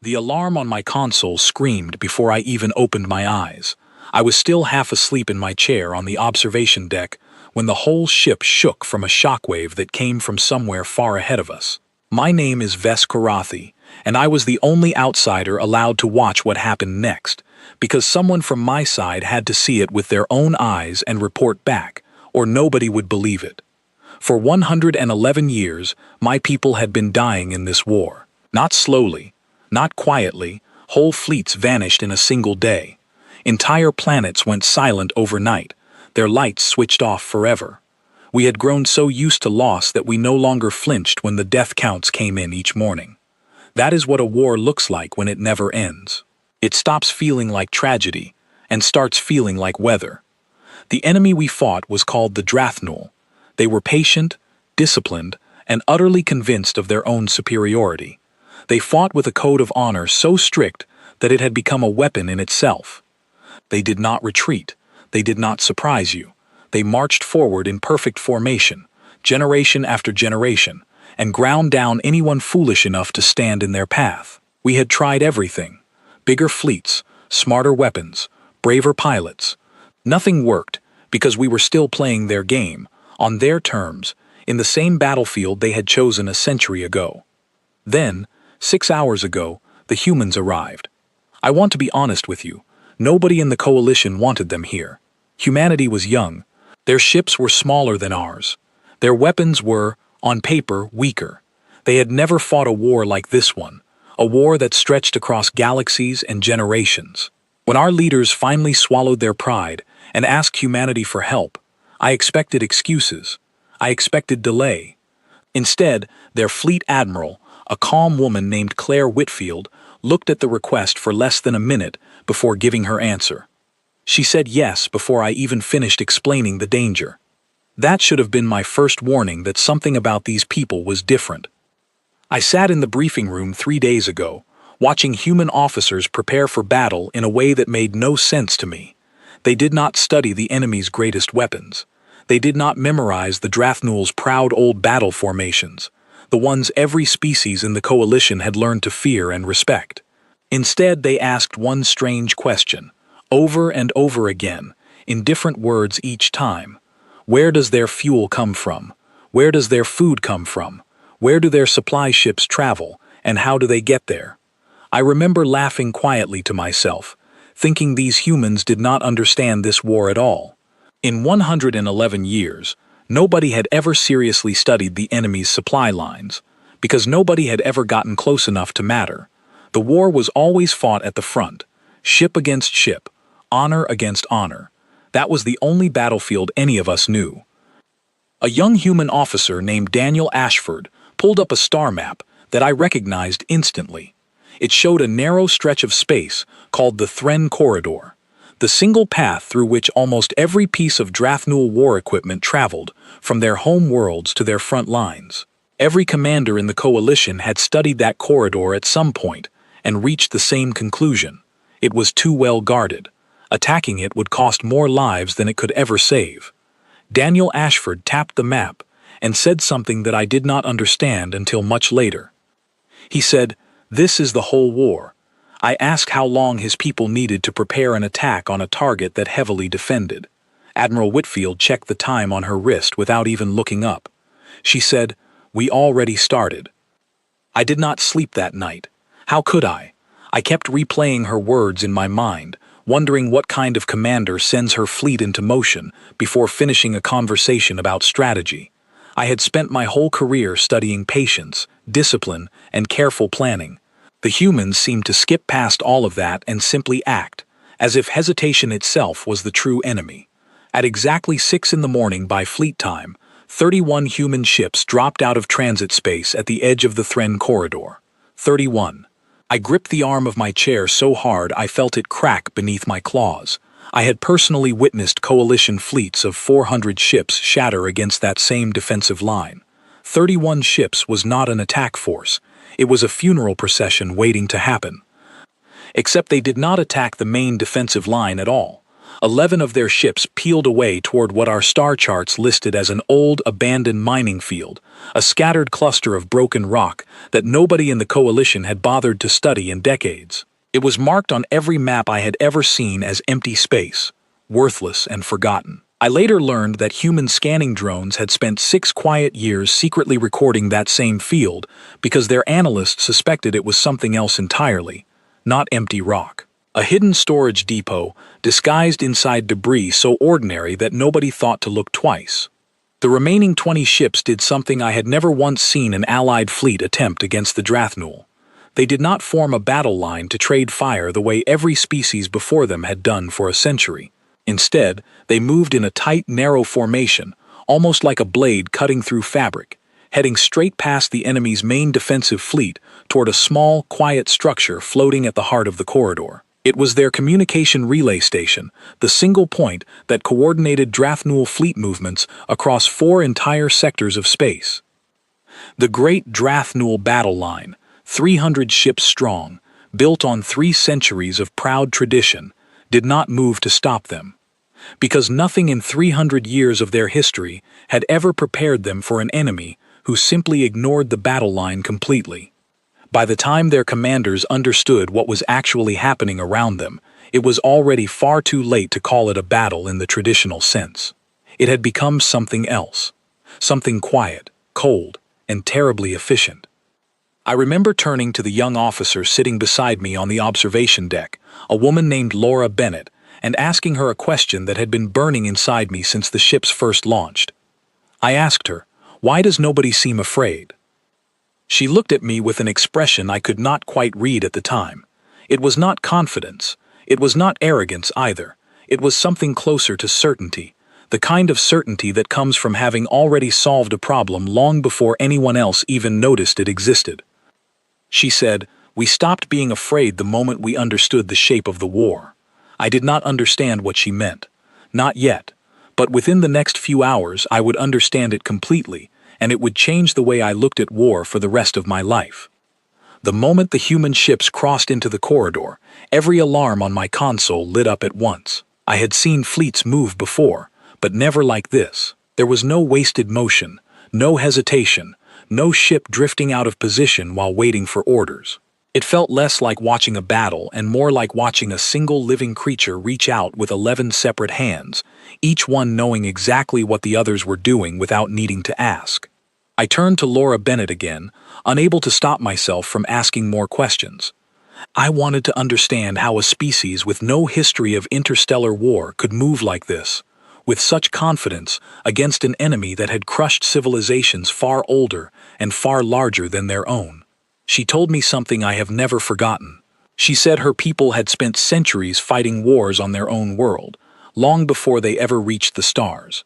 The alarm on my console screamed before I even opened my eyes. I was still half asleep in my chair on the observation deck when the whole ship shook from a shockwave that came from somewhere far ahead of us. My name is Ves Karathi, and I was the only outsider allowed to watch what happened next, because someone from my side had to see it with their own eyes and report back, or nobody would believe it. For 111 years, my people had been dying in this war. Not slowly, not quietly, whole fleets vanished in a single day. Entire planets went silent overnight, their lights switched off forever. We had grown so used to loss that we no longer flinched when the death counts came in each morning. That is what a war looks like when it never ends. It stops feeling like tragedy and starts feeling like weather. The enemy we fought was called the Drathnul. They were patient, disciplined, and utterly convinced of their own superiority. They fought with a code of honor so strict that it had become a weapon in itself. They did not retreat. They did not surprise you. They marched forward in perfect formation, generation after generation, and ground down anyone foolish enough to stand in their path. We had tried everything. Bigger fleets, smarter weapons, braver pilots. Nothing worked because we were still playing their game, on their terms, in the same battlefield they had chosen a century ago. Then, 6 hours ago, the humans arrived. I want to be honest with you. Nobody in the coalition wanted them here. Humanity was young. Their ships were smaller than ours. Their weapons were, on paper, weaker. They had never fought a war like this one, a war that stretched across galaxies and generations. When our leaders finally swallowed their pride and asked humanity for help, I expected excuses. I expected delay. Instead, their fleet admiral, a calm woman named Claire Whitfield, looked at the request for less than a minute before giving her answer. She said yes before I even finished explaining the danger. That should have been my first warning that something about these people was different. I sat in the briefing room 3 days ago, watching human officers prepare for battle in a way that made no sense to me. They did not study the enemy's greatest weapons. They did not memorize the Drathnul's proud old battle formations, the ones every species in the coalition had learned to fear and respect. Instead, they asked one strange question, over and over again, in different words each time. Where does their fuel come from? Where does their food come from? Where do their supply ships travel, and how do they get there? I remember laughing quietly to myself, thinking these humans did not understand this war at all. In 111 years, nobody had ever seriously studied the enemy's supply lines, because nobody had ever gotten close enough to matter. The war was always fought at the front, ship against ship, honor against honor. That was the only battlefield any of us knew. A young human officer named Daniel Ashford pulled up a star map that I recognized instantly. It showed a narrow stretch of space called the Thren Corridor, the single path through which almost every piece of Drathnul war equipment traveled from their home worlds to their front lines. Every commander in the coalition had studied that corridor at some point and reached the same conclusion. It was too well guarded. Attacking it would cost more lives than it could ever save. Daniel Ashford tapped the map and said something that I did not understand until much later. He said, "This is the whole war." I asked how long his people needed to prepare an attack on a target that heavily defended. Admiral Whitfield checked the time on her wrist without even looking up. She said, "We already started." I did not sleep that night. How could I? I kept replaying her words in my mind, wondering what kind of commander sends her fleet into motion before finishing a conversation about strategy. I had spent my whole career studying patience, discipline, and careful planning. The humans seemed to skip past all of that and simply act, as if hesitation itself was the true enemy. At exactly 6 in the morning by fleet time, 31 human ships dropped out of transit space at the edge of the Thren Corridor. 31. I gripped the arm of my chair so hard I felt it crack beneath my claws. I had personally witnessed coalition fleets of 400 ships shatter against that same defensive line. 31 ships was not an attack force. It was a funeral procession waiting to happen. Except they did not attack the main defensive line at all. 11 of their ships peeled away toward what our star charts listed as an old, abandoned mining field, a scattered cluster of broken rock that nobody in the coalition had bothered to study in decades. It was marked on every map I had ever seen as empty space, worthless and forgotten. I later learned that human scanning drones had spent 6 quiet years secretly recording that same field because their analysts suspected it was something else entirely, not empty rock. A hidden storage depot disguised inside debris so ordinary that nobody thought to look twice. The remaining 20 ships did something I had never once seen an Allied fleet attempt against the Drathnull. They did not form a battle line to trade fire the way every species before them had done for a century. Instead, they moved in a tight, narrow formation, almost like a blade cutting through fabric, heading straight past the enemy's main defensive fleet toward a small, quiet structure floating at the heart of the corridor. It was their communication relay station, the single point that coordinated Drathnull fleet movements across 4 entire sectors of space. The Great Drathnull Battle Line, 300 ships strong, built on 3 centuries of proud tradition, did not move to stop them, because nothing in 300 years of their history had ever prepared them for an enemy who simply ignored the battle line completely. By the time their commanders understood what was actually happening around them, it was already far too late to call it a battle in the traditional sense. It had become something else, something quiet, cold, and terribly efficient. I remember turning to the young officer sitting beside me on the observation deck, a woman named Laura Bennett, and asking her a question that had been burning inside me since the ships first launched. I asked her, "Why does nobody seem afraid?" She looked at me with an expression I could not quite read at the time. It was not confidence. It was not arrogance either. It was something closer to certainty, the kind of certainty that comes from having already solved a problem long before anyone else even noticed it existed. She said, "We stopped being afraid the moment we understood the shape of the war." I did not understand what she meant. Not yet. But within the next few hours I would understand it completely, and it would change the way I looked at war for the rest of my life. The moment the human ships crossed into the corridor, every alarm on my console lit up at once. I had seen fleets move before, but never like this. There was no wasted motion, no hesitation, no ship drifting out of position while waiting for orders. It felt less like watching a battle and more like watching a single living creature reach out with 11 separate hands, each one knowing exactly what the others were doing without needing to ask. I turned to Laura Bennett again, unable to stop myself from asking more questions. I wanted to understand how a species with no history of interstellar war could move like this, with such confidence, against an enemy that had crushed civilizations far older and far larger than their own. She told me something I have never forgotten. She said her people had spent centuries fighting wars on their own world, long before they ever reached the stars.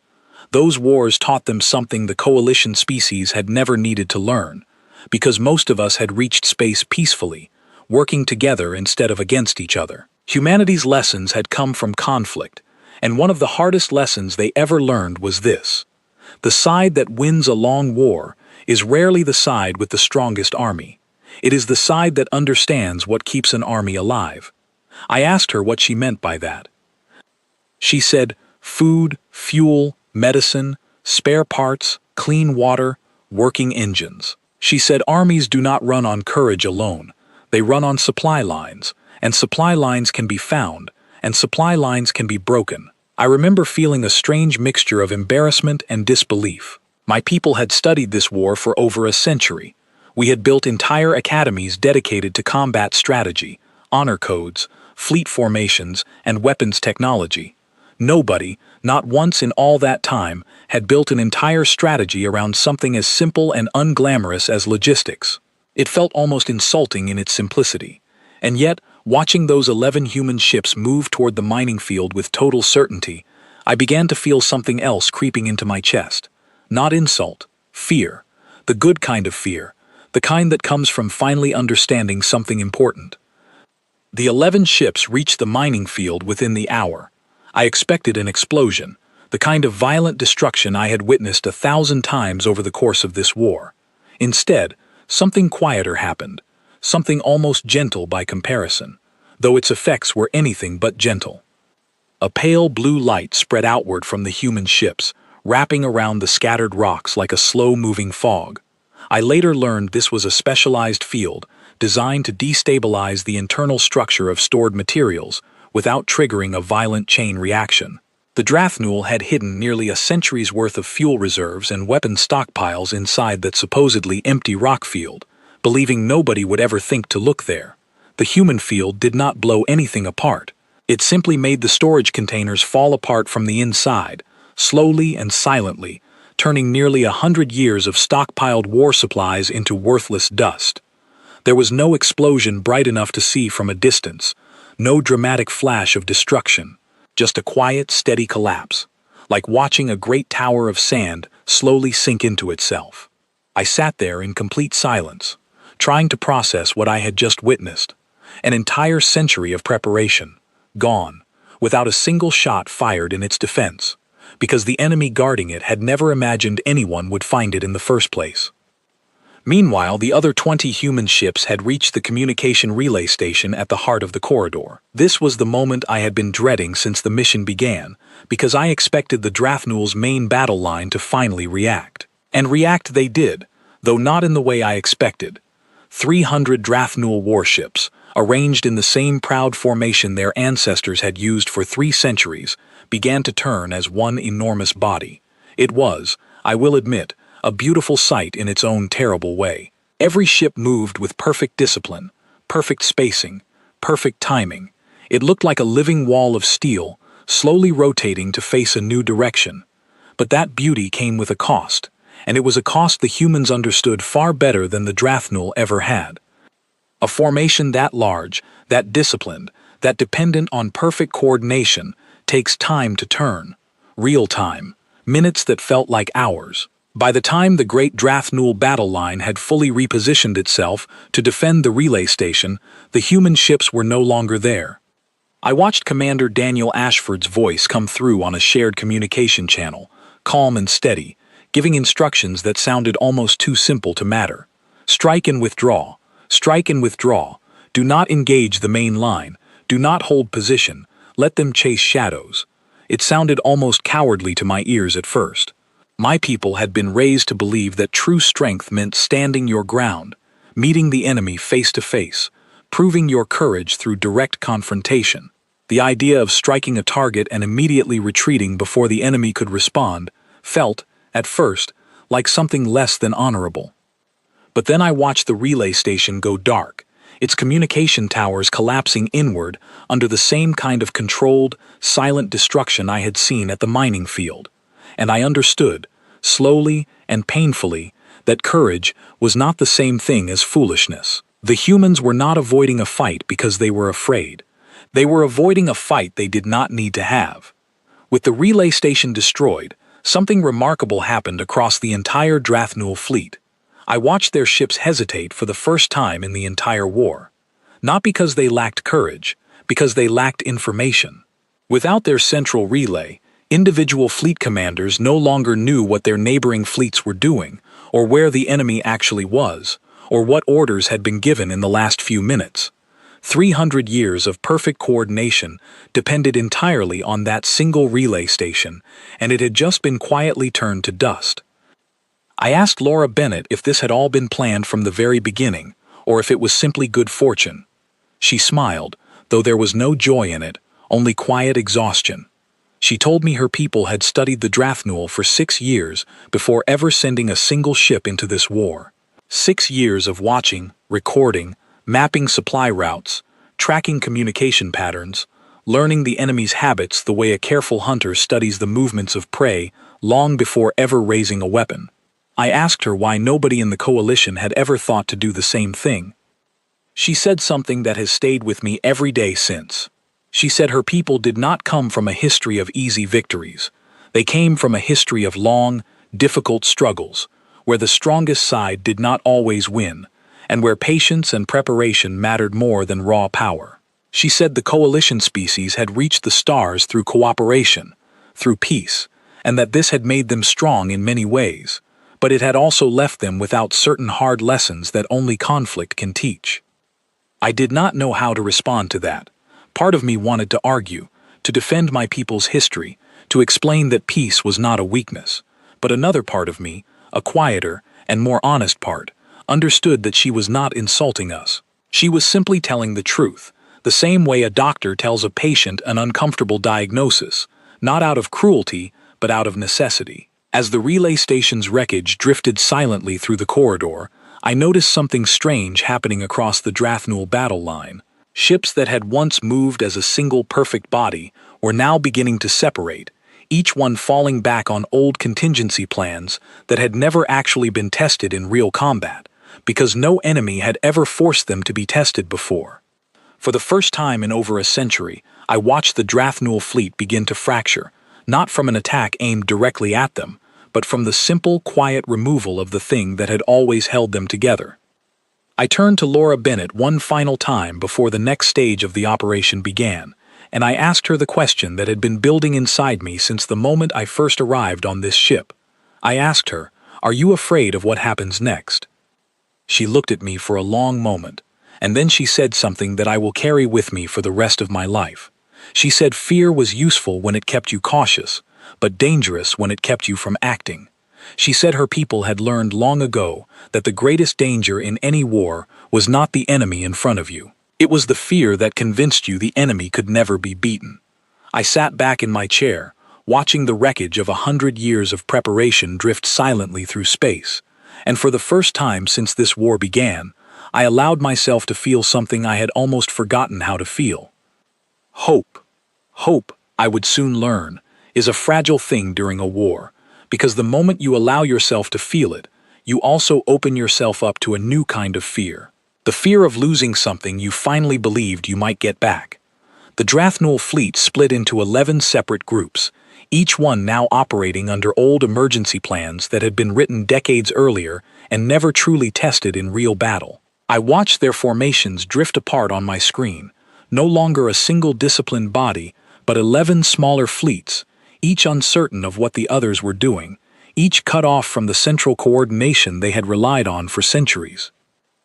Those wars taught them something the coalition species had never needed to learn, because most of us had reached space peacefully, working together instead of against each other. Humanity's lessons had come from conflict, and one of the hardest lessons they ever learned was this: the side that wins a long war is rarely the side with the strongest army. It is the side that understands what keeps an army alive. I asked her what she meant by that. She said, food, fuel, medicine, spare parts, clean water, working engines. She said armies do not run on courage alone. They run on supply lines, and supply lines can be found, and supply lines can be broken. I remember feeling a strange mixture of embarrassment and disbelief. My people had studied this war for over a century. We had built entire academies dedicated to combat strategy, honor codes, fleet formations, and weapons technology. Nobody, not once in all that time, had built an entire strategy around something as simple and unglamorous as logistics. It felt almost insulting in its simplicity. And yet, watching those 11 human ships move toward the mining field with total certainty, I began to feel something else creeping into my chest. Not insult, fear. The good kind of fear. The kind that comes from finally understanding something important. The 11 ships reached the mining field within the hour. I expected an explosion, the kind of violent destruction I had witnessed 1,000 times over the course of this war. Instead, something quieter happened, something almost gentle by comparison, though its effects were anything but gentle. A pale blue light spread outward from the human ships, wrapping around the scattered rocks like a slow-moving fog. I later learned this was a specialized field designed to destabilize the internal structure of stored materials without triggering a violent chain reaction. The Drathnual had hidden nearly a century's worth of fuel reserves and weapon stockpiles inside that supposedly empty rock field, believing nobody would ever think to look there. The human field did not blow anything apart. It simply made the storage containers fall apart from the inside, slowly and silently, turning nearly 100 years of stockpiled war supplies into worthless dust. There was no explosion bright enough to see from a distance, no dramatic flash of destruction, just a quiet, steady collapse, like watching a great tower of sand slowly sink into itself. I sat there in complete silence, trying to process what I had just witnessed. An entire century of preparation, gone, without a single shot fired in its defense, because the enemy guarding it had never imagined anyone would find it in the first place. Meanwhile, the other 20 human ships had reached the communication relay station at the heart of the corridor. This was the moment I had been dreading since the mission began, because I expected the Drathnual's main battle line to finally react. And react they did, though not in the way I expected. 300 Drathnual warships, arranged in the same proud formation their ancestors had used for 3 centuries, began to turn as one enormous body. It was, I will admit, a beautiful sight in its own terrible way. Every ship moved with perfect discipline, perfect spacing, perfect timing. It looked like a living wall of steel, slowly rotating to face a new direction. But that beauty came with a cost, and it was a cost the humans understood far better than the Drathnual ever had. A formation that large, that disciplined, that dependent on perfect coordination, takes time to turn. Real time. Minutes that felt like hours. By the time the great Drathnual battle line had fully repositioned itself to defend the relay station, the human ships were no longer there. I watched Commander Daniel Ashford's voice come through on a shared communication channel, calm and steady, giving instructions that sounded almost too simple to matter. Strike and withdraw. Strike and withdraw. Do not engage the main line. Do not hold position. Let them chase shadows. It sounded almost cowardly to my ears at first. My people had been raised to believe that true strength meant standing your ground, meeting the enemy face to face, proving your courage through direct confrontation. The idea of striking a target and immediately retreating before the enemy could respond felt, at first, like something less than honorable. But then I watched the relay station go dark, its communication towers collapsing inward under the same kind of controlled, silent destruction I had seen at the mining field. And I understood, slowly and painfully, that courage was not the same thing as foolishness. The humans were not avoiding a fight because they were afraid. They were avoiding a fight they did not need to have. With the relay station destroyed, something remarkable happened across the entire Drathnual fleet. I watched their ships hesitate for the first time in the entire war. Not because they lacked courage, because they lacked information. Without their central relay, individual fleet commanders no longer knew what their neighboring fleets were doing, or where the enemy actually was, or what orders had been given in the last few minutes. 300 years of perfect coordination depended entirely on that single relay station, and it had just been quietly turned to dust. I asked Laura Bennett if this had all been planned from the very beginning, or if it was simply good fortune. She smiled, though there was no joy in it, only quiet exhaustion. She told me her people had studied the Drathnual for 6 years before ever sending a single ship into this war. 6 years of watching, recording, mapping supply routes, tracking communication patterns, learning the enemy's habits the way a careful hunter studies the movements of prey long before ever raising a weapon. I asked her why nobody in the coalition had ever thought to do the same thing. She said something that has stayed with me every day since. She said her people did not come from a history of easy victories. They came from a history of long, difficult struggles, where the strongest side did not always win, and where patience and preparation mattered more than raw power. She said the coalition species had reached the stars through cooperation, through peace, and that this had made them strong in many ways, but it had also left them without certain hard lessons that only conflict can teach. I did not know how to respond to that. Part of me wanted to argue, to defend my people's history, to explain that peace was not a weakness. But another part of me, a quieter and more honest part, understood that she was not insulting us. She was simply telling the truth, the same way a doctor tells a patient an uncomfortable diagnosis, not out of cruelty, but out of necessity. As the relay station's wreckage drifted silently through the corridor, I noticed something strange happening across the Drathnual battle line. Ships that had once moved as a single perfect body were now beginning to separate, each one falling back on old contingency plans that had never actually been tested in real combat, because no enemy had ever forced them to be tested before. For the first time in over a century, I watched the Drathnual fleet begin to fracture, not from an attack aimed directly at them, but from the simple, quiet removal of the thing that had always held them together. I turned to Laura Bennett one final time before the next stage of the operation began, and I asked her the question that had been building inside me since the moment I first arrived on this ship. I asked her, "Are you afraid of what happens next?" She looked at me for a long moment, and then she said something that I will carry with me for the rest of my life. She said fear was useful when it kept you cautious, but dangerous when it kept you from acting. She said her people had learned long ago that the greatest danger in any war was not the enemy in front of you. It was the fear that convinced you the enemy could never be beaten. I sat back in my chair, watching the wreckage of 100 years of preparation drift silently through space, and for the first time since this war began, I allowed myself to feel something I had almost forgotten how to feel. Hope. Hope, I would soon learn, is a fragile thing during a war, because the moment you allow yourself to feel it, you also open yourself up to a new kind of fear. The fear of losing something you finally believed you might get back. The Drathnual fleet split into 11 separate groups, each one now operating under old emergency plans that had been written decades earlier and never truly tested in real battle. I watched their formations drift apart on my screen, no longer a single disciplined body, but 11 smaller fleets, each uncertain of what the others were doing, each cut off from the central coordination they had relied on for centuries.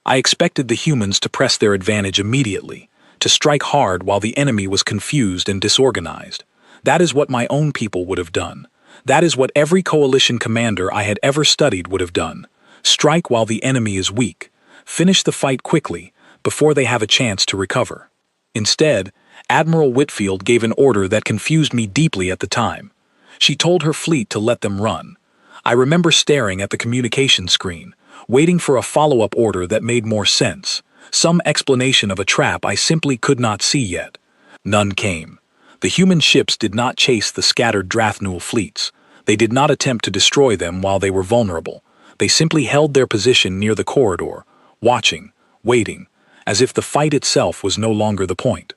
I expected the humans to press their advantage immediately, to strike hard while the enemy was confused and disorganized. That is what my own people would have done. That is what every coalition commander I had ever studied would have done. Strike while the enemy is weak. Finish the fight quickly, before they have a chance to recover. Instead, Admiral Whitfield gave an order that confused me deeply at the time. She told her fleet to let them run. I remember staring at the communication screen, waiting for a follow-up order that made more sense, some explanation of a trap I simply could not see yet. None came. The human ships did not chase the scattered Drathnual fleets. They did not attempt to destroy them while they were vulnerable. They simply held their position near the corridor, watching, waiting, as if the fight itself was no longer the point.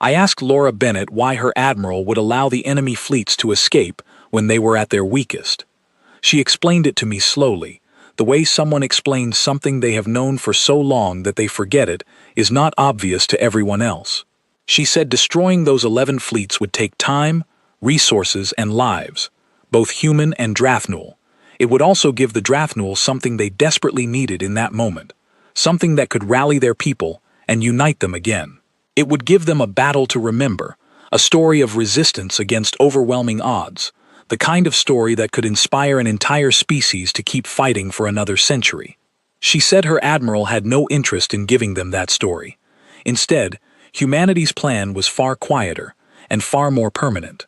I asked Laura Bennett why her admiral would allow the enemy fleets to escape when they were at their weakest. She explained it to me slowly, the way someone explains something they have known for so long that they forget it is not obvious to everyone else. She said destroying those 11 fleets would take time, resources, and lives, both human and Drathnual. It would also give the Drathnual something they desperately needed in that moment, something that could rally their people and unite them again. It would give them a battle to remember, a story of resistance against overwhelming odds, the kind of story that could inspire an entire species to keep fighting for another century. She said her admiral had no interest in giving them that story. Instead, humanity's plan was far quieter and far more permanent.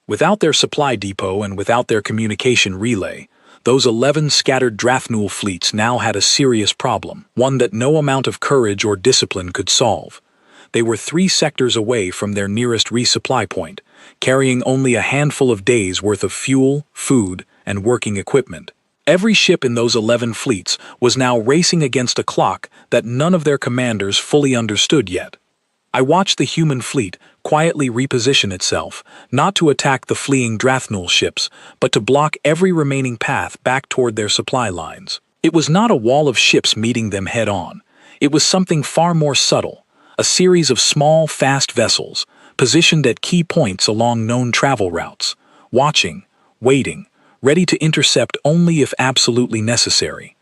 Without their supply depot and without their communication relay, those 11 scattered Drathnual fleets now had a serious problem, one that no amount of courage or discipline could solve. They were 3 sectors away from their nearest resupply point, carrying only a handful of days' worth of fuel, food, and working equipment. Every ship in those 11 fleets was now racing against a clock that none of their commanders fully understood yet. I watched the human fleet quietly reposition itself, not to attack the fleeing Drathnual ships, but to block every remaining path back toward their supply lines. It was not a wall of ships meeting them head-on. It was something far more subtle, a series of small, fast vessels, positioned at key points along known travel routes, watching, waiting, ready to intercept only if absolutely necessary.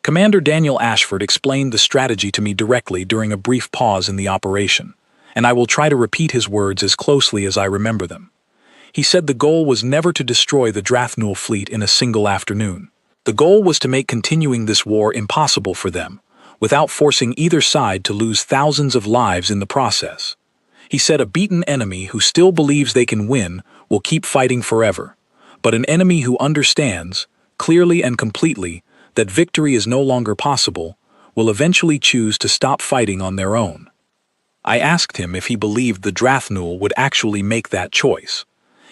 Commander Daniel Ashford explained the strategy to me directly during a brief pause in the operation. and I will try to repeat his words as closely as I remember them. He said the goal was never to destroy the Drathnul fleet in a single afternoon. The goal was to make continuing this war impossible for them, without forcing either side to lose thousands of lives in the process. He said a beaten enemy who still believes they can win will keep fighting forever, but an enemy who understands, clearly and completely, that victory is no longer possible, will eventually choose to stop fighting on their own. I asked him if he believed the Drathnul would actually make that choice.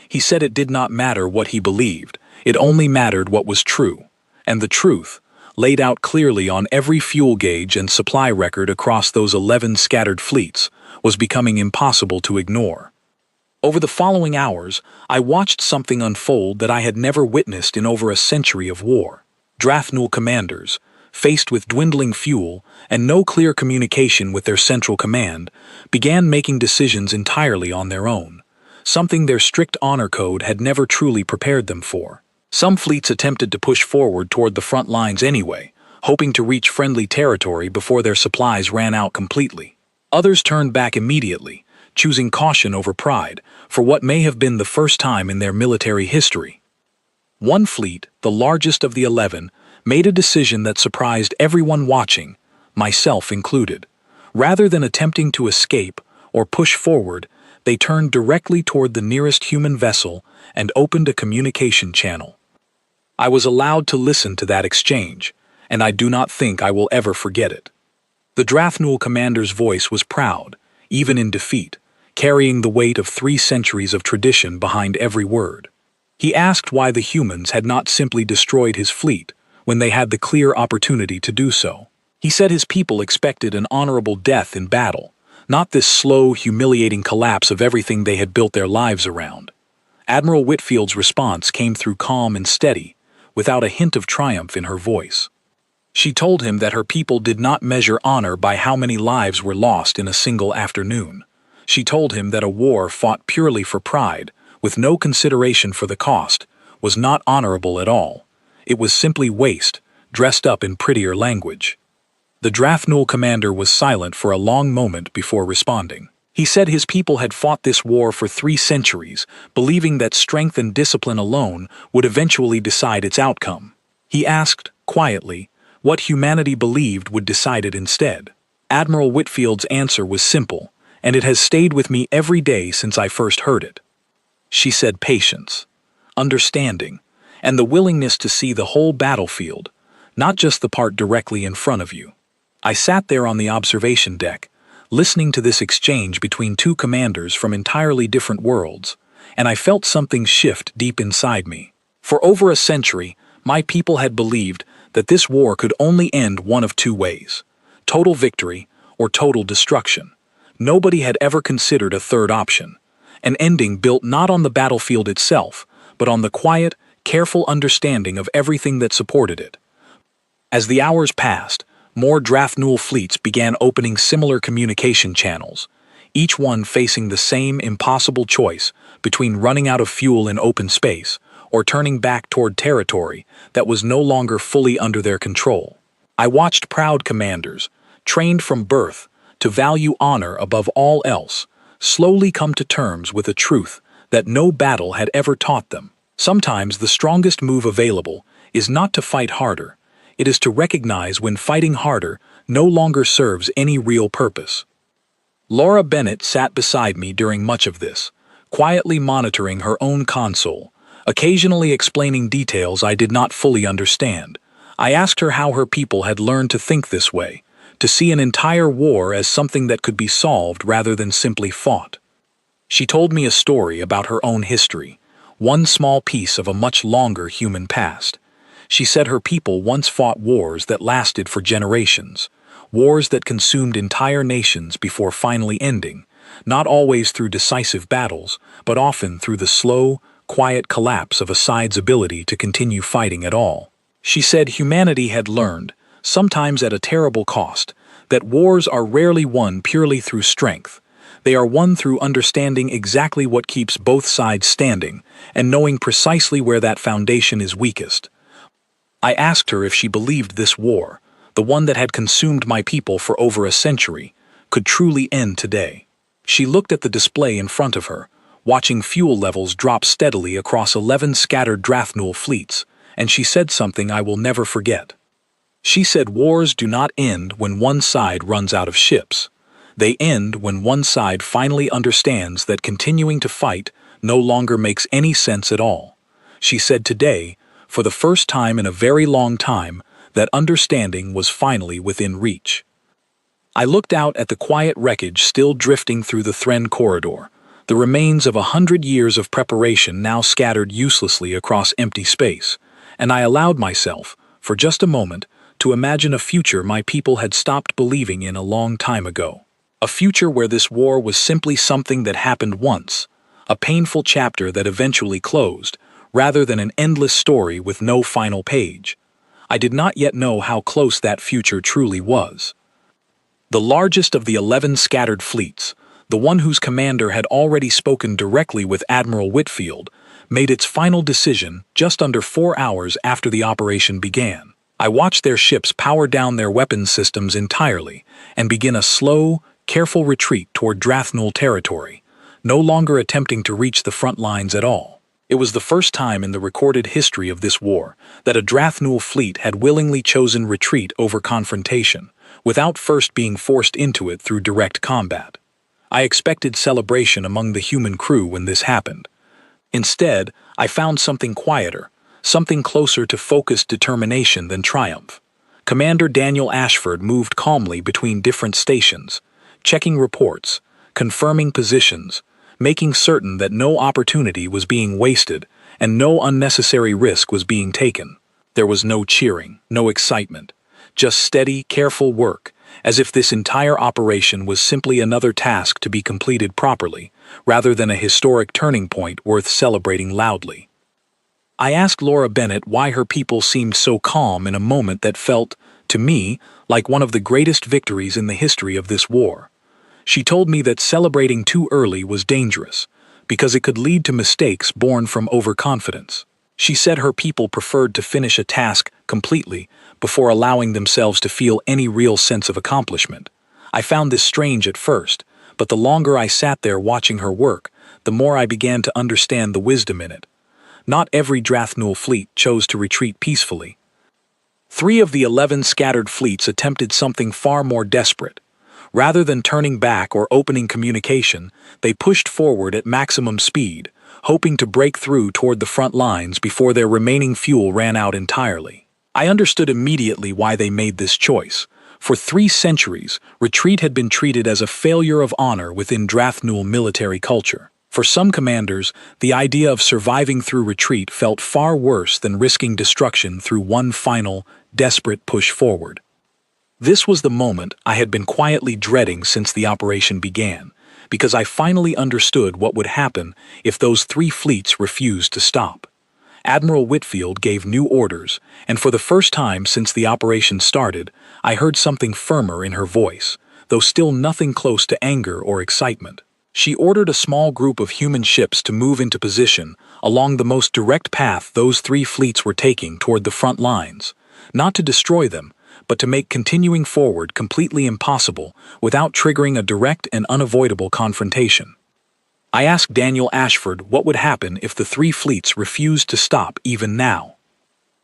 He said it did not matter what he believed, it only mattered what was true, and the truth, laid out clearly on every fuel gauge and supply record across those 11 scattered fleets, was becoming impossible to ignore. Over the following hours, I watched something unfold that I had never witnessed in over a century of war. Drathnul commanders, faced with dwindling fuel and no clear communication with their central command, began making decisions entirely on their own, something their strict honor code had never truly prepared them for. Some fleets attempted to push forward toward the front lines anyway, hoping to reach friendly territory before their supplies ran out completely. Others turned back immediately, choosing caution over pride, for what may have been the first time in their military history. One fleet, the largest of the 11, made a decision that surprised everyone watching, myself included. Rather than attempting to escape or push forward, they turned directly toward the nearest human vessel and opened a communication channel. I was allowed to listen to that exchange, and I do not think I will ever forget it. The Drathnul commander's voice was proud, even in defeat, carrying the weight of 3 centuries of tradition behind every word. He asked why the humans had not simply destroyed his fleet when they had the clear opportunity to do so. He said his people expected an honorable death in battle, not this slow, humiliating collapse of everything they had built their lives around. Admiral Whitfield's response came through calm and steady, without a hint of triumph in her voice. She told him that her people did not measure honor by how many lives were lost in a single afternoon. She told him that a war fought purely for pride, with no consideration for the cost, was not honorable at all. It was simply waste, dressed up in prettier language. The Drathnul commander was silent for a long moment before responding. He said his people had fought this war for 3 centuries, believing that strength and discipline alone would eventually decide its outcome. He asked, quietly, what humanity believed would decide it instead. Admiral Whitfield's answer was simple, and it has stayed with me every day since I first heard it. She said patience, understanding, and the willingness to see the whole battlefield, not just the part directly in front of you. I sat there on the observation deck, listening to this exchange between 2 commanders from entirely different worlds, and I felt something shift deep inside me. For over a century, my people had believed that this war could only end one of 2 ways: total victory or total destruction. Nobody had ever considered a third option, an ending built not on the battlefield itself, but on the quiet, careful understanding of everything that supported it. As the hours passed, more Drathnul fleets began opening similar communication channels, each one facing the same impossible choice between running out of fuel in open space or turning back toward territory that was no longer fully under their control. I watched proud commanders, trained from birth to value honor above all else, slowly come to terms with a truth that no battle had ever taught them. Sometimes the strongest move available is not to fight harder, it is to recognize when fighting harder no longer serves any real purpose. Laura Bennett sat beside me during much of this, quietly monitoring her own console, occasionally explaining details I did not fully understand. I asked her how her people had learned to think this way, to see an entire war as something that could be solved rather than simply fought. She told me a story about her own history, one small piece of a much longer human past. She said her people once fought wars that lasted for generations, wars that consumed entire nations before finally ending, not always through decisive battles, but often through the slow, quiet collapse of a side's ability to continue fighting at all. She said humanity had learned, sometimes at a terrible cost, that wars are rarely won purely through strength. They are won through understanding exactly what keeps both sides standing and knowing precisely where that foundation is weakest. I asked her if she believed this war, the one that had consumed my people for over a century, could truly end today. She looked at the display in front of her, watching fuel levels drop steadily across 11 scattered Drathnull fleets, and she said something I will never forget. She said wars do not end when one side runs out of ships. They end when one side finally understands that continuing to fight no longer makes any sense at all. She said today, for the first time in a very long time, that understanding was finally within reach. I looked out at the quiet wreckage still drifting through the Thren corridor, the remains of 100 years of preparation now scattered uselessly across empty space, and I allowed myself, for just a moment, to imagine a future my people had stopped believing in a long time ago. A future where this war was simply something that happened once, a painful chapter that eventually closed, rather than an endless story with no final page. I did not yet know how close that future truly was. The largest of the 11 scattered fleets, the one whose commander had already spoken directly with Admiral Whitfield, made its final decision just under 4 hours after the operation began. I watched their ships power down their weapons systems entirely and begin a slow, careful retreat toward Drathnull territory, no longer attempting to reach the front lines at all. It was the first time in the recorded history of this war that a Drathnull fleet had willingly chosen retreat over confrontation, without first being forced into it through direct combat. I expected celebration among the human crew when this happened. Instead, I found something quieter, something closer to focused determination than triumph. Commander Daniel Ashford moved calmly between different stations, checking reports, confirming positions, making certain that no opportunity was being wasted and no unnecessary risk was being taken. There was no cheering, no excitement, just steady, careful work, as if this entire operation was simply another task to be completed properly, rather than a historic turning point worth celebrating loudly. I asked Laura Bennett why her people seemed so calm in a moment that felt, to me, like one of the greatest victories in the history of this war. She told me that celebrating too early was dangerous, because it could lead to mistakes born from overconfidence. She said her people preferred to finish a task completely before allowing themselves to feel any real sense of accomplishment. I found this strange at first, but the longer I sat there watching her work, the more I began to understand the wisdom in it. Not every Drathnull fleet chose to retreat peacefully. 3 of the 11 scattered fleets attempted something far more desperate. Rather than turning back or opening communication, they pushed forward at maximum speed, hoping to break through toward the front lines before their remaining fuel ran out entirely. I understood immediately why they made this choice. For 3 centuries, retreat had been treated as a failure of honor within Drathnull military culture. For some commanders, the idea of surviving through retreat felt far worse than risking destruction through one final, desperate push forward. This was the moment I had been quietly dreading since the operation began, because I finally understood what would happen if those 3 fleets refused to stop. Admiral Whitfield gave new orders, and for the first time since the operation started, I heard something firmer in her voice, though still nothing close to anger or excitement. She ordered a small group of human ships to move into position along the most direct path those 3 fleets were taking toward the front lines, not to destroy them, but to make continuing forward completely impossible without triggering a direct and unavoidable confrontation. I asked Daniel Ashford what would happen if the 3 fleets refused to stop even now.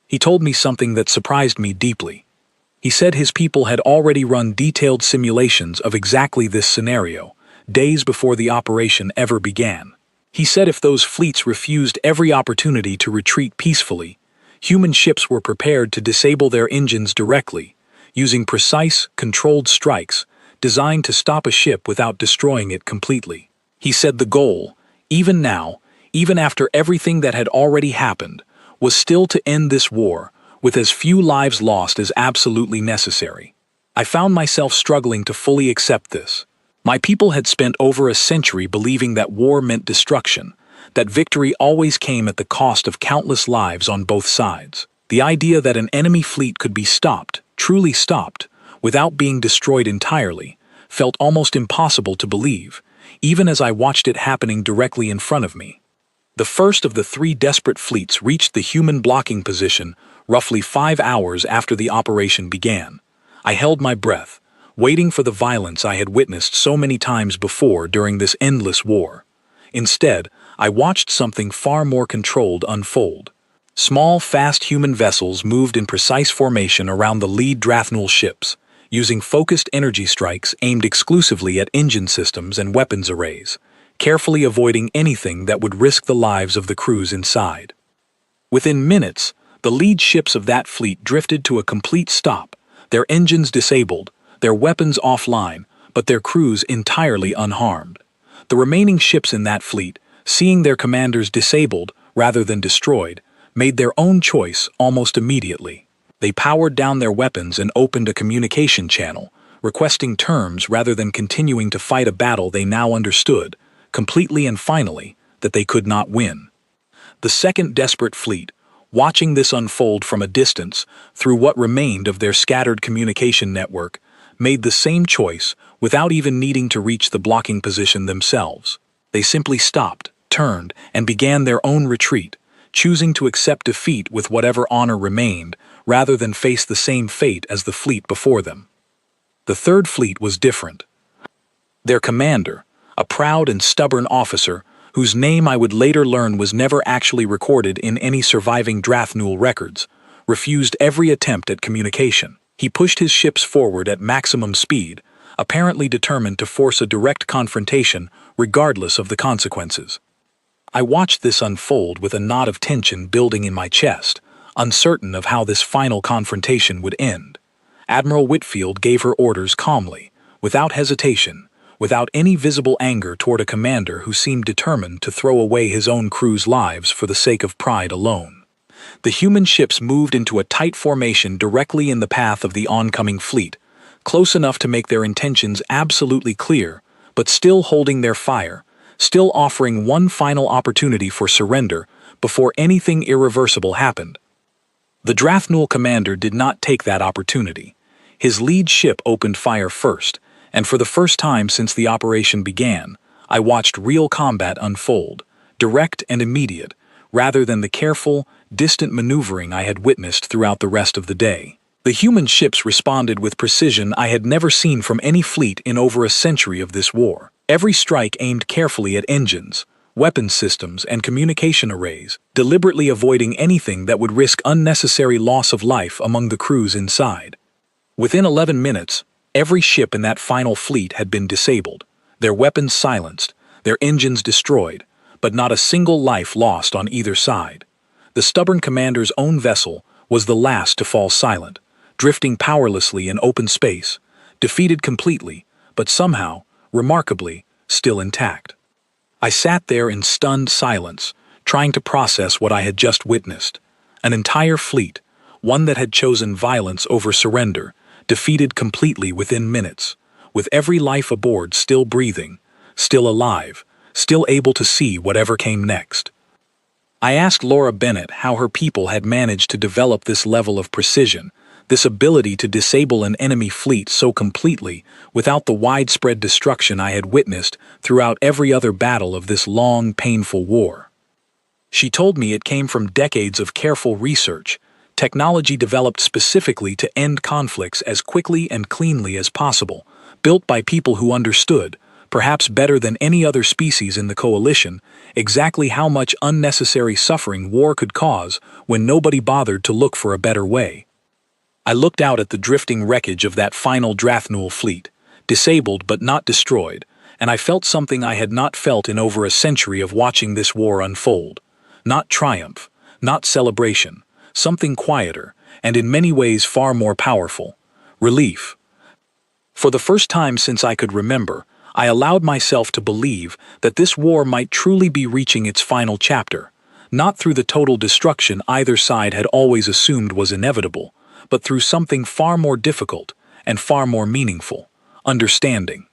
He told me something that surprised me deeply. He said his people had already run detailed simulations of exactly this scenario, days before the operation ever began. He said if those fleets refused every opportunity to retreat peacefully, human ships were prepared to disable their engines directly, using precise, controlled strikes designed to stop a ship without destroying it completely. He said the goal, even now, even after everything that had already happened, was still to end this war with as few lives lost as absolutely necessary. I found myself struggling to fully accept this. My people had spent over a century believing that war meant destruction, that victory always came at the cost of countless lives on both sides. The idea that an enemy fleet could be stopped, truly stopped, without being destroyed entirely, felt almost impossible to believe, even as I watched it happening directly in front of me. The first of the 3 desperate fleets reached the human blocking position roughly 5 hours after the operation began. I held my breath, waiting for the violence I had witnessed so many times before during this endless war. Instead, I watched something far more controlled unfold. Small, fast human vessels moved in precise formation around the lead Drathnual ships, using focused energy strikes aimed exclusively at engine systems and weapons arrays, carefully avoiding anything that would risk the lives of the crews inside. Within minutes, the lead ships of that fleet drifted to a complete stop, their engines disabled, their weapons offline, but their crews entirely unharmed. The remaining ships in that fleet, seeing their commanders disabled rather than destroyed, made their own choice almost immediately. They powered down their weapons and opened a communication channel, requesting terms rather than continuing to fight a battle they now understood, completely and finally, that they could not win. The second desperate fleet, watching this unfold from a distance through what remained of their scattered communication network, made the same choice without even needing to reach the blocking position themselves. They simply stopped, turned, and began their own retreat, choosing to accept defeat with whatever honor remained rather than face the same fate as the fleet before them. The third fleet was different. Their commander, a proud and stubborn officer whose name I would later learn was never actually recorded in any surviving Drathnual records, refused every attempt at communication. He pushed his ships forward at maximum speed, apparently determined to force a direct confrontation regardless of the consequences. I watched this unfold with a knot of tension building in my chest, uncertain of how this final confrontation would end. Admiral Whitfield gave her orders calmly, without hesitation, without any visible anger toward a commander who seemed determined to throw away his own crew's lives for the sake of pride alone. The human ships moved into a tight formation directly in the path of the oncoming fleet, close enough to make their intentions absolutely clear, but still holding their fire, still offering one final opportunity for surrender before anything irreversible happened. The Drathnual commander did not take that opportunity. His lead ship opened fire first, and for the first time since the operation began, I watched real combat unfold, direct and immediate, rather than the careful, distant maneuvering I had witnessed throughout the rest of the day. The human ships responded with precision I had never seen from any fleet in over a century of this war. Every strike aimed carefully at engines, weapons systems, and communication arrays, deliberately avoiding anything that would risk unnecessary loss of life among the crews inside. Within 11 minutes, every ship in that final fleet had been disabled, their weapons silenced, their engines destroyed, but not a single life lost on either side. The stubborn commander's own vessel was the last to fall silent, drifting powerlessly in open space, defeated completely, but somehow, remarkably, still intact. I sat there in stunned silence, trying to process what I had just witnessed. An entire fleet, one that had chosen violence over surrender, defeated completely within minutes, with every life aboard still breathing, still alive, still able to see whatever came next. I asked Laura Bennett how her people had managed to develop this level of precision, this ability to disable an enemy fleet so completely without the widespread destruction I had witnessed throughout every other battle of this long, painful war. She told me it came from decades of careful research, technology developed specifically to end conflicts as quickly and cleanly as possible, built by people who understood, perhaps better than any other species in the coalition, exactly how much unnecessary suffering war could cause when nobody bothered to look for a better way. I looked out at the drifting wreckage of that final Drathnual fleet, disabled but not destroyed, and I felt something I had not felt in over a century of watching this war unfold. Not triumph, not celebration, something quieter, and in many ways far more powerful. Relief. For the first time since I could remember, I allowed myself to believe that this war might truly be reaching its final chapter, not through the total destruction either side had always assumed was inevitable, but through something far more difficult and far more meaningful: understanding.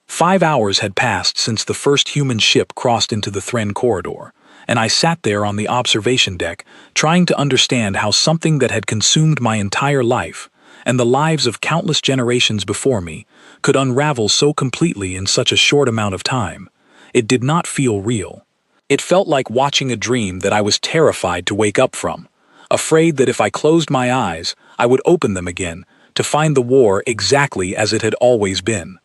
5 hours had passed since the first human ship crossed into the Thren corridor, and I sat there on the observation deck trying to understand how something that had consumed my entire life, and the lives of countless generations before me, could unravel so completely in such a short amount of time. It did not feel real. It felt like watching a dream that I was terrified to wake up from, afraid that if I closed my eyes, I would open them again, to find the war exactly as it had always been.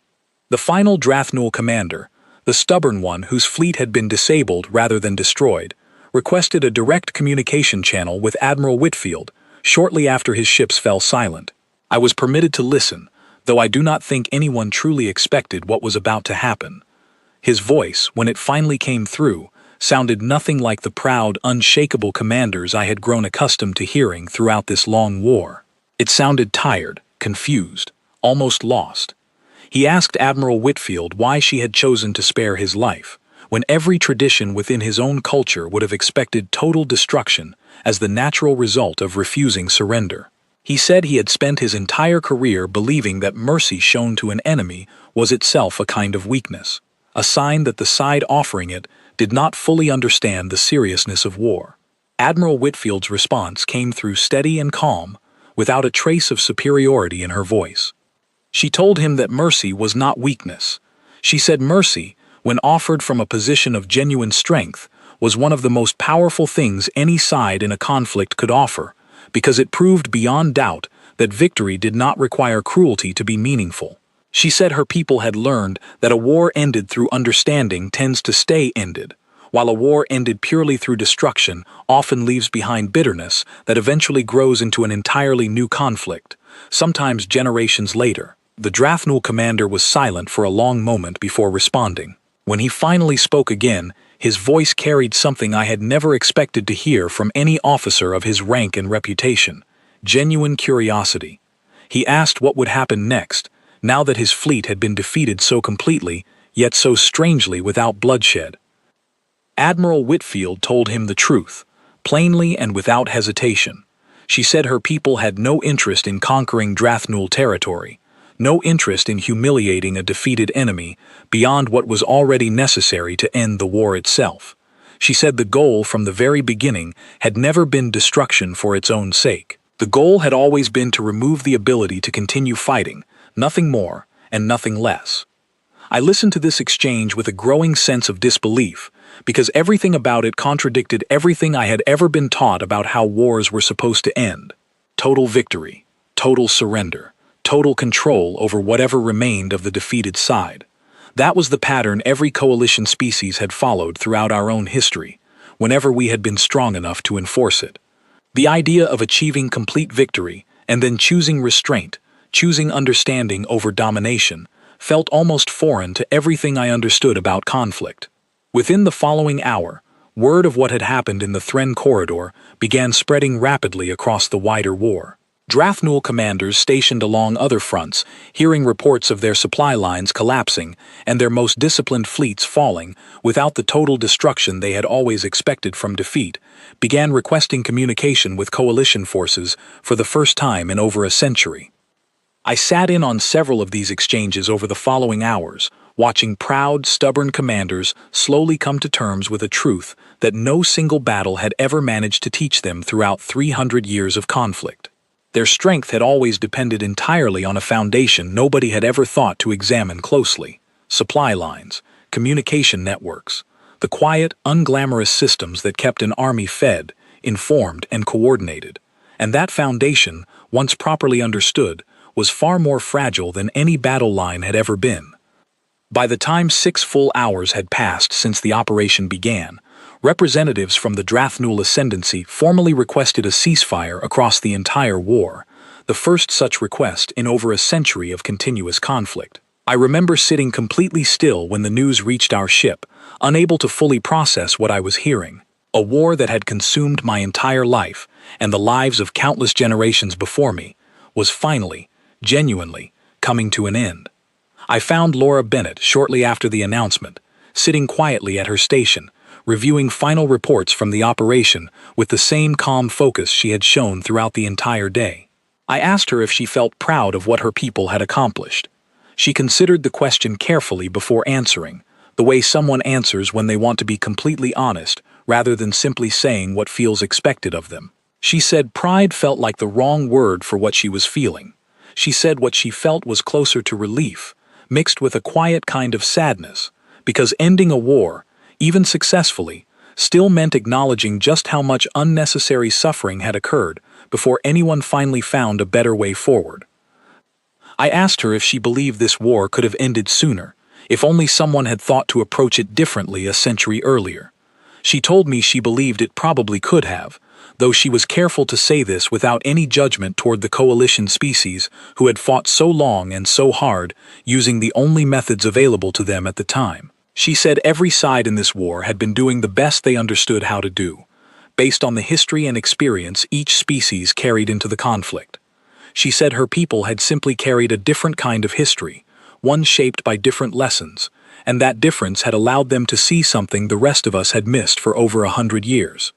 The final Drathnual commander, the stubborn one whose fleet had been disabled rather than destroyed, requested a direct communication channel with Admiral Whitfield shortly after his ships fell silent. I was permitted to listen, though I do not think anyone truly expected what was about to happen. His voice, when it finally came through, sounded nothing like the proud, unshakable commanders I had grown accustomed to hearing throughout this long war. It sounded tired, confused, almost lost. He asked Admiral Whitfield why she had chosen to spare his life, when every tradition within his own culture would have expected total destruction as the natural result of refusing surrender. He said he had spent his entire career believing that mercy shown to an enemy was itself a kind of weakness, a sign that the side offering it did not fully understand the seriousness of war. Admiral Whitfield's response came through steady and calm, without a trace of superiority in her voice. She told him that mercy was not weakness. She said mercy, when offered from a position of genuine strength, was one of the most powerful things any side in a conflict could offer, because it proved beyond doubt that victory did not require cruelty to be meaningful. She said her people had learned that a war ended through understanding tends to stay ended, while a war ended purely through destruction often leaves behind bitterness that eventually grows into an entirely new conflict, sometimes generations later. The Drathnual commander was silent for a long moment before responding. When he finally spoke again, his voice carried something I had never expected to hear from any officer of his rank and reputation: genuine curiosity. He asked what would happen next, now that his fleet had been defeated so completely, yet so strangely without bloodshed. Admiral Whitfield told him the truth, plainly and without hesitation. She said her people had no interest in conquering Drathnual territory, no interest in humiliating a defeated enemy beyond what was already necessary to end the war itself. She said the goal from the very beginning had never been destruction for its own sake. The goal had always been to remove the ability to continue fighting, nothing more and nothing less. I listened to this exchange with a growing sense of disbelief, because everything about it contradicted everything I had ever been taught about how wars were supposed to end. Total victory, total surrender, total control over whatever remained of the defeated side. That was the pattern every coalition species had followed throughout our own history, whenever we had been strong enough to enforce it. The idea of achieving complete victory and then choosing restraint, choosing understanding over domination, felt almost foreign to everything I understood about conflict. Within the following hour, word of what had happened in the Thren corridor began spreading rapidly across the wider war. Drathnual commanders stationed along other fronts, hearing reports of their supply lines collapsing and their most disciplined fleets falling without the total destruction they had always expected from defeat, began requesting communication with coalition forces for the first time in over a century. I sat in on several of these exchanges over the following hours, watching proud, stubborn commanders slowly come to terms with a truth that no single battle had ever managed to teach them throughout 300 years of conflict. Their strength had always depended entirely on a foundation nobody had ever thought to examine closely: supply lines, communication networks, the quiet, unglamorous systems that kept an army fed, informed, and coordinated. And that foundation, once properly understood, was far more fragile than any battle line had ever been. By the time 6 full hours had passed since the operation began, representatives from the Drathnual Ascendancy formally requested a ceasefire across the entire war, the first such request in over a century of continuous conflict. I remember sitting completely still when the news reached our ship, unable to fully process what I was hearing. A war that had consumed my entire life, and the lives of countless generations before me, was finally, genuinely, coming to an end. I found Laura Bennett shortly after the announcement, sitting quietly at her station, reviewing final reports from the operation with the same calm focus she had shown throughout the entire day. I asked her if she felt proud of what her people had accomplished. She considered the question carefully before answering, the way someone answers when they want to be completely honest, rather than simply saying what feels expected of them. She said pride felt like the wrong word for what she was feeling. She said what she felt was closer to relief, mixed with a quiet kind of sadness, because ending a war, even successfully, still meant acknowledging just how much unnecessary suffering had occurred before anyone finally found a better way forward. I asked her if she believed this war could have ended sooner, if only someone had thought to approach it differently a century earlier. She told me she believed it probably could have, though she was careful to say this without any judgment toward the coalition species who had fought so long and so hard, using the only methods available to them at the time. She said every side in this war had been doing the best they understood how to do, based on the history and experience each species carried into the conflict. She said her people had simply carried a different kind of history, one shaped by different lessons, and that difference had allowed them to see something the rest of us had missed for over 100 years.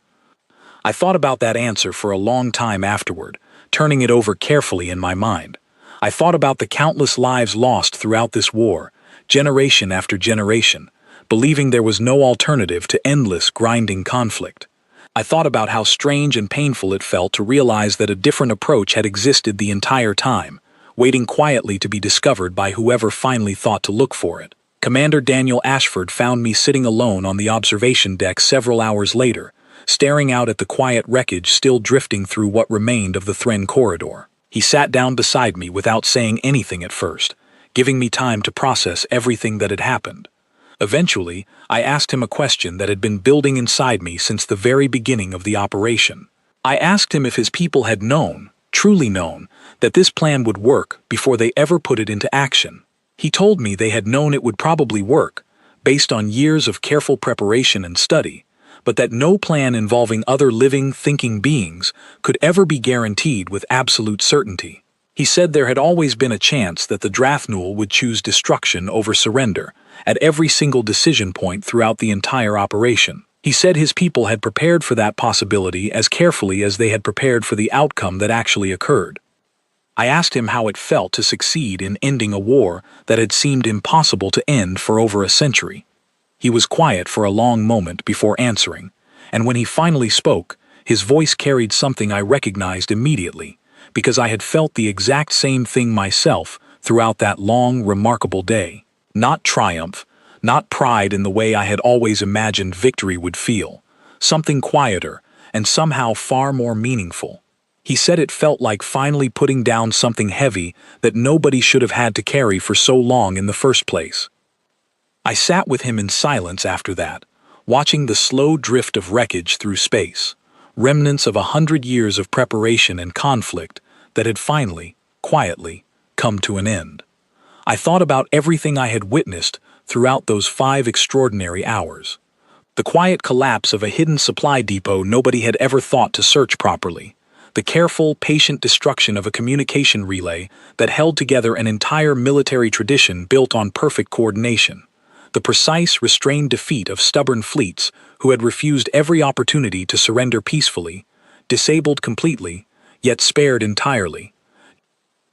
I thought about that answer for a long time afterward, turning it over carefully in my mind. I thought about the countless lives lost throughout this war, generation after generation, believing there was no alternative to endless, grinding conflict. I thought about how strange and painful it felt to realize that a different approach had existed the entire time, waiting quietly to be discovered by whoever finally thought to look for it. Commander Daniel Ashford found me sitting alone on the observation deck several hours later, staring out at the quiet wreckage still drifting through what remained of the Thren corridor. He sat down beside me without saying anything at first, giving me time to process everything that had happened. Eventually, I asked him a question that had been building inside me since the very beginning of the operation. I asked him if his people had known, truly known, that this plan would work before they ever put it into action. He told me they had known it would probably work, based on years of careful preparation and study, but that no plan involving other living, thinking beings could ever be guaranteed with absolute certainty. He said there had always been a chance that the Drathnul would choose destruction over surrender at every single decision point throughout the entire operation. He said his people had prepared for that possibility as carefully as they had prepared for the outcome that actually occurred. I asked him how it felt to succeed in ending a war that had seemed impossible to end for over a century. He was quiet for a long moment before answering, and when he finally spoke, his voice carried something I recognized immediately, because I had felt the exact same thing myself throughout that long, remarkable day. Not triumph, not pride in the way I had always imagined victory would feel, something quieter and somehow far more meaningful. He said it felt like finally putting down something heavy that nobody should have had to carry for so long in the first place. I sat with him in silence after that, watching the slow drift of wreckage through space, remnants of 100 years of preparation and conflict that had finally, quietly, come to an end. I thought about everything I had witnessed throughout those 5 extraordinary hours. The quiet collapse of a hidden supply depot nobody had ever thought to search properly. The careful, patient destruction of a communication relay that held together an entire military tradition built on perfect coordination. The precise, restrained defeat of stubborn fleets who had refused every opportunity to surrender peacefully, disabled completely, yet spared entirely.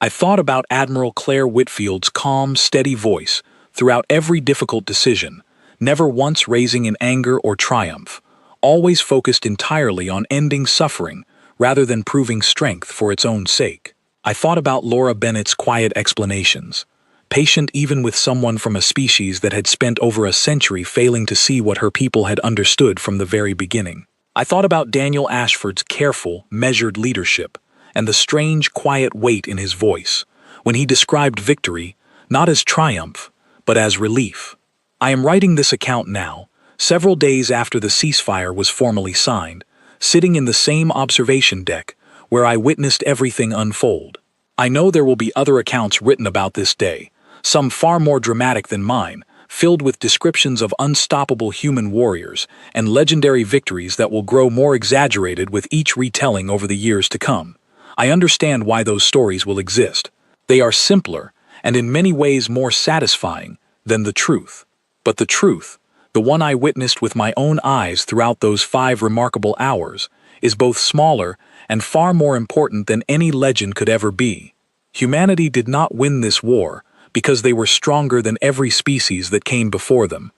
I thought about Admiral Claire Whitfield's calm, steady voice throughout every difficult decision, never once raising in anger or triumph, always focused entirely on ending suffering rather than proving strength for its own sake. I thought about Laura Bennett's quiet explanations, patient even with someone from a species that had spent over a century failing to see what her people had understood from the very beginning. I thought about Daniel Ashford's careful, measured leadership, and the strange, quiet weight in his voice, when he described victory, not as triumph, but as relief. I am writing this account now, several days after the ceasefire was formally signed, sitting in the same observation deck, where I witnessed everything unfold. I know there will be other accounts written about this day, some far more dramatic than mine, filled with descriptions of unstoppable human warriors and legendary victories that will grow more exaggerated with each retelling over the years to come. I understand why those stories will exist. They are simpler, and in many ways more satisfying, than the truth. But the truth, the one I witnessed with my own eyes throughout those 5 remarkable hours, is both smaller and far more important than any legend could ever be. Humanity did not win this war because they were stronger than every species that came before them.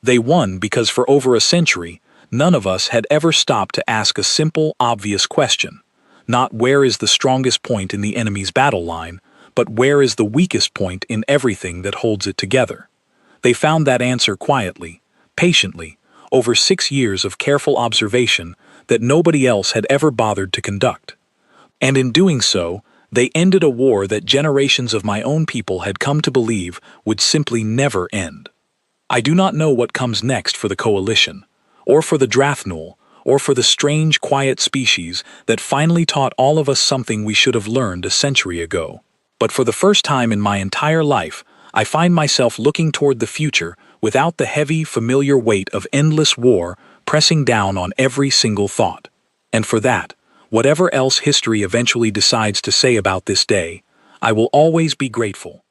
They won because for over a century, none of us had ever stopped to ask a simple, obvious question. Not where is the strongest point in the enemy's battle line, but where is the weakest point in everything that holds it together. They found that answer quietly, patiently, over 6 years of careful observation that nobody else had ever bothered to conduct. And in doing so, They ended a war that generations of my own people had come to believe would simply never end. I do not know what comes next for the Coalition, or for the Drathnul, or for the strange, quiet species that finally taught all of us something we should have learned a century ago. But for the first time in my entire life, I find myself looking toward the future without the heavy, familiar weight of endless war pressing down on every single thought. And for that, whatever else history eventually decides to say about this day, I will always be grateful.